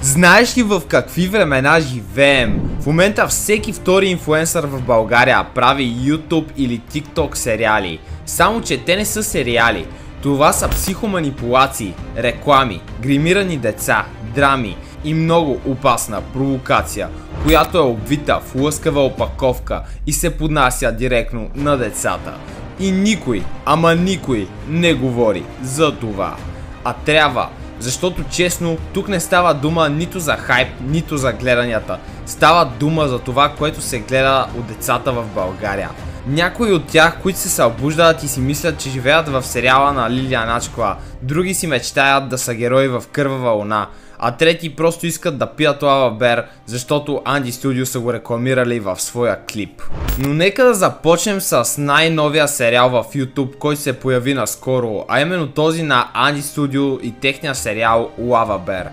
Знаеш ли в какви времена живеем? В момента всеки втори инфлуенсър в България прави YouTube или TikTok сериали. Само че те не са сериали. Това са психоманипулации, реклами, гримирани деца, драми и много опасна провокация, която е обвита в лъскава опаковка и се поднася директно на децата. И никой, ама никой не говори за това. А трябва, защото честно, тук не става дума нито за хайп, нито за гледанията. Става дума за това, което се гледа от децата в България. Някои от тях, които се събуждат и си мислят, че живеят в сериала на Лилия Начкова, други си мечтаят да са герои в Кървава луна, а трети просто искат да пият лава бер, защото Анди Студио са го рекламирали в своя клип. Но нека да започнем с най-новия сериал в YouTube, който се появи наскоро, а именно този на Анди Студио и техния сериал Лава Бер.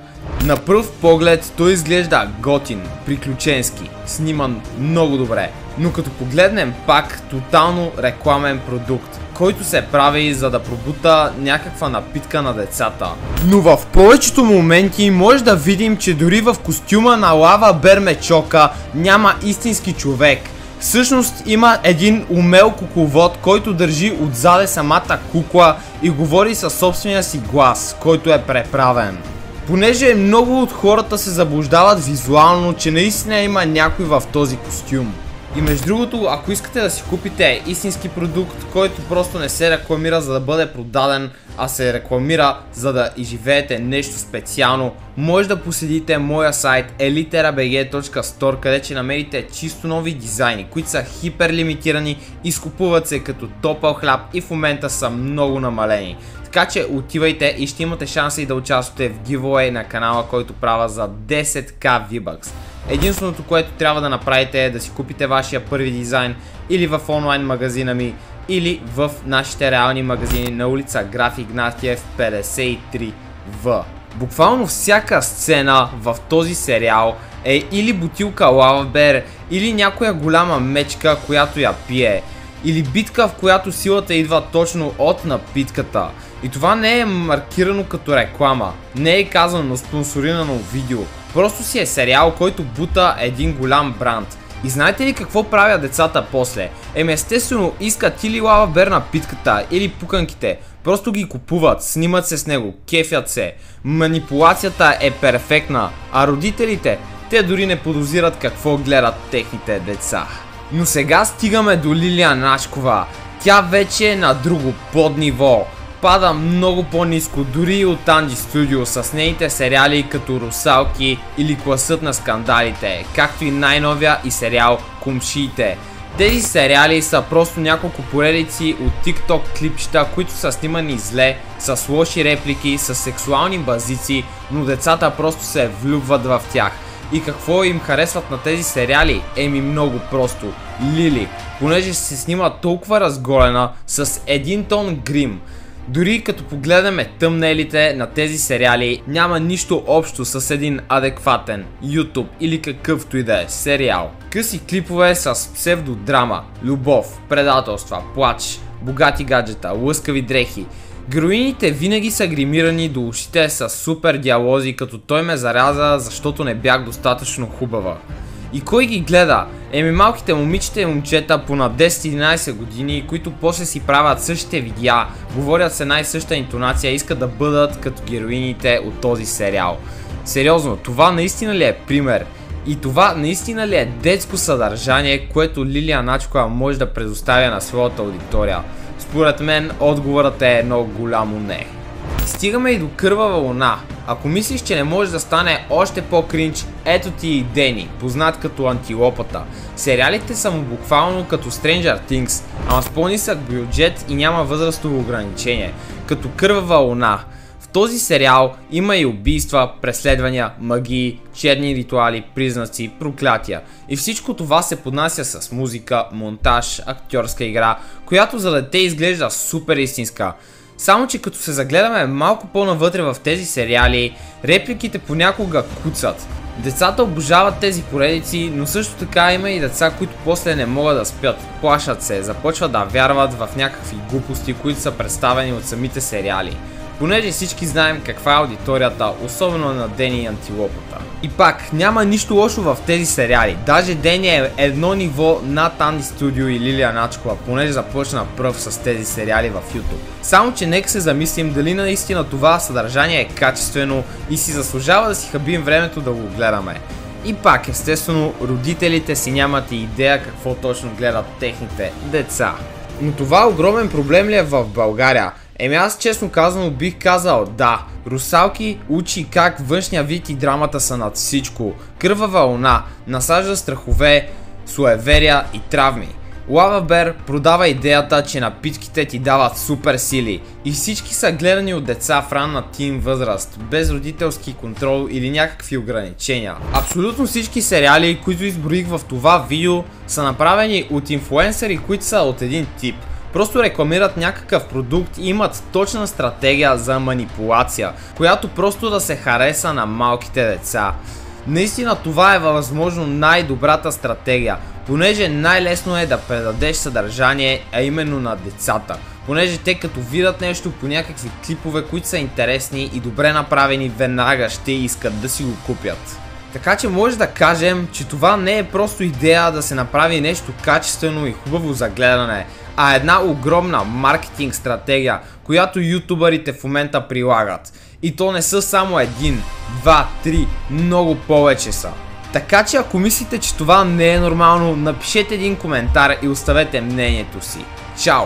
На пръв поглед той изглежда готин, приключенски, сниман много добре, но като погледнем пак тотално рекламен продукт, който се прави за да пробута някаква напитка на децата. Но в повечето моменти може да видим, че дори в костюма на Лава Бер Мечока няма истински човек. Всъщност има един умел кукловод, който държи отзаде самата кукла и говори със собствения си глас, който е преправен. Понеже много от хората се заблуждават визуално, че наистина има някой в този костюм. И между другото, ако искате да си купите истински продукт, който просто не се рекламира за да бъде продаден, а се рекламира за да изживеете нещо специално, може да посетите моя сайт elitera.bg.store, къде ще намерите чисто нови дизайни, които са хиперлимитирани, изкупуват се като топъл хляб и в момента са много намалени. Така че отивайте и ще имате шанса и да участвате в giveaway на канала, който правя за 10k V-Bucks. Единственото, което трябва да направите е да си купите вашия първи дизайн или в онлайн магазина ми, или в нашите реални магазини на улица Граф Игнатиев 53В. Буквално всяка сцена в този сериал е или бутилка Лава Бер, или някоя голяма мечка, която я пие, или битка, в която силата идва точно от напитката. И това не е маркирано като реклама, не е казано спонсорирано видео, просто си е сериал, който бута един голям бранд. И знаете ли какво правят децата после? Естествено искат или Лава Бер напитката, или пуканките, просто ги купуват, снимат се с него, кефят се. Манипулацията е перфектна, а родителите, те дори не подозират какво гледат техните деца. Но сега стигаме до Лилия Начкова. Тя вече е на друго подниво. Пада много по-ниско дори от Анди Студио с нейните сериали като Русалки или Класът на скандалите, както и най-новия и сериал Комшиите. Тези сериали са просто няколко поредици от TikTok клипчета, които са снимани зле, с лоши реплики, с сексуални базици, но децата просто се влюбват в тях. И какво им харесват на тези сериали? Много просто. Лили, понеже се снима толкова разголена с един тон грим. Дори като погледаме тъмнелите на тези сериали, няма нищо общо с един адекватен YouTube или какъвто и да е сериал. Къси клипове с псевдодрама, любов, предателства, плач, богати гаджета, лъскави дрехи. Героините винаги са гримирани до ушите с супер диалози, като той ме заряза, защото не бях достатъчно хубава. И кой ги гледа? Малките момичета и момчета по на 10-11 години, които после си правят същите видеа, говорят с една и съща интонация, искат да бъдат като героините от този сериал. Сериозно, това наистина ли е пример? И това наистина ли е детско съдържание, което Лилия Начкова може да предоставя на своята аудитория? Според мен отговорът е много голямо не. Стигаме и до Кървава луна. Ако мислиш, че не може да стане още по-кринч, ето ти и Дени, познат като Антилопата. Сериалите са му буквално като Stranger Things, ама с по-нисък бюджет и няма възрастово ограничение, като Кървава луна. В този сериал има и убийства, преследвания, магии, черни ритуали, признаци, проклятия. И всичко това се поднася с музика, монтаж, актьорска игра, която за дете изглежда супер истинска. Само че като се загледаме малко по-навътре в тези сериали, репликите понякога куцат. Децата обожават тези поредици, но също така има и деца, които после не могат да спят, плашат се, започват да вярват в някакви глупости, които са представени от самите сериали. понеже всички знаем каква е аудиторията, особено на Дени и Антилопата. И пак, няма нищо лошо в тези сериали, даже Дени е едно ниво над Анди Студио и Лилия Начкова, понеже започна пръв с тези сериали в YouTube. Само че нека се замислим дали наистина това съдържание е качествено и си заслужава да си хабим времето да го гледаме. И пак, естествено, родителите си нямат и идея какво точно гледат техните деца. Но това огромен проблем ли е в България? Аз честно казано бих казал да. Русалки учи как външния вид и драмата са над всичко. Кървава луна насажда страхове, суеверия и травми. Лавабер продава идеята, че напитките ти дават супер сили и всички са гледани от деца в ранна тин възраст, без родителски контрол или някакви ограничения. Абсолютно всички сериали, които изброих в това видео, са направени от инфлуенсъри, които са от един тип. Просто рекламират някакъв продукт и имат точна стратегия за манипулация, която просто да се хареса на малките деца. Наистина това е възможно най-добрата стратегия, понеже най-лесно е да предадеш съдържание, а именно на децата. Понеже те като видят нещо по някакви клипове, които са интересни и добре направени, веднага ще искат да си го купят. Така че може да кажем, че това не е просто идея да се направи нещо качествено и хубаво за гледане, а една огромна маркетинг стратегия, която ютубърите в момента прилагат. И то не са само един, два, три, много повече са. Така че ако мислите, че това не е нормално, напишете един коментар и оставете мнението си. Чао!